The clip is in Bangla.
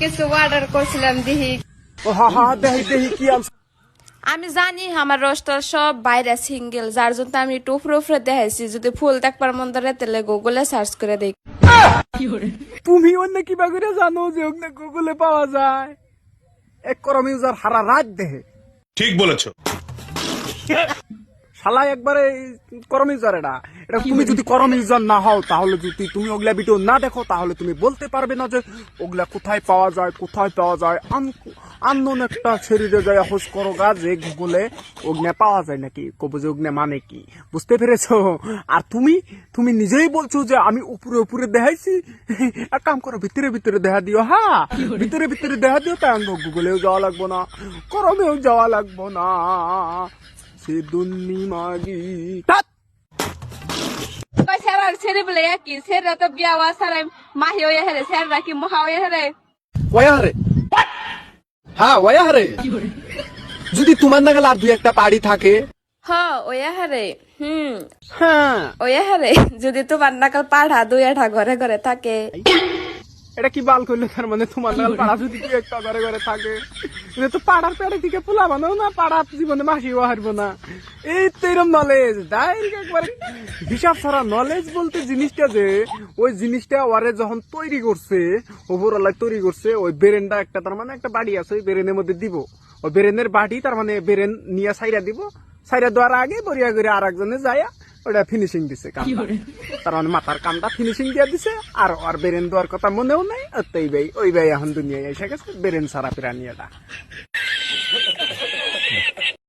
কিছু অর্ডার করছিলাম দিহি ও হা হা দেহি দেহি কি আনছ আমি জানি আমার রোস্ট সব বাইরে সিঙ্গেল, যার জন্য আমি একটু উপরে উপরে দেখাইছি। যদি ফুল দেখবার মন ধরে তাহলে গুগলে সার্চ করে দেখ। তুমি অন্য কিবা করে জানো যে ওখানে গুগলে পাওয়া যায়? এক করম ইউজার হারা রাত দেহে ঠিক বলেছো। শালা একবারে করম ইউজার এটা তুমি যদি করম ইউজার না হও, তাহলে যদি তুমি ওগুলা ভিডিও না দেখো, তাহলে তুমি বলতে পারবে না যে ওগুলা কোথায় পাওয়া যায়, কোথায় পাওয়া যায়। আননোন একটা শরীরে যায় হোস করো গা যে গুগলে ওগুলা পাওয়া যায় নাকি, কব যে ওগুলা মানে কি, বুঝতে পেরেছো? আর তুমি নিজেই বলছো যে আমি উপরে উপরে দেখাইছি। এক কাম করো, ভিতরে ভিতরে দেখা দিও। হ্যাঁ, ভিতরে ভিতরে দেখা দিও, তাই গুগলেও যাওয়া লাগবো না, করমেও যাওয়া লাগবো না। দুন্নি মাগি সেরার ছেড়ে বলে কি সেরা তো বিয়া ওয়া সারাই মাহি হয়ে হেরে সেরা কি মহা হয়ে হেরে ওয়ারে হ্যাঁ ওয়ারে যদি তোমার নাগাল আর দুই একটা বাড়ি থাকে। হ ওয়া হেরে হ্যাঁ, ওয়া হেরে যদি তোমার নাকাল পাড়া দুই আঠা ঘরে ঘরে থাকে। এটা কি বাল করলে? তার মানে তোমার নাগাল পাড়া যদি কি একটা ঘরে ঘরে থাকে, এটা তো পাড়ার পেড়ে থেকে পোলা বানাও না, পাড়া জীবনে মাসিও হারবো না। এই তো এরম নলেজ ডাইরেক্ট একবারে হিসাব ছাড়া নলেজ বলতে জিনিসটা যে ওই জিনিসটা ওয়ারে যখন তৈরি করছে, ওপরওয়ালায় তৈরি করছে, ওই বেরেনটা একটা তার মানে একটা বাড়ি আছে, ওই বেরেনের মধ্যে দিব। ওই বেরেনের বাড়ি তার মানে বেরেন নিয়ে সাইরা দিব, সাইরা দেওয়ার আগে বরিয়া করে আর একজনে যায় ওটা ফিনিশিং দিছে কামটা, তার মানে মাথার কামটা ফিনিশিং দিয়ে দিছে। আর বেরেন দেওয়ার কথা মনেও নাই। ওই ভাই এখন দুনিয়ায় এসে গেছে বেরেন সারা প্রাণী এটা।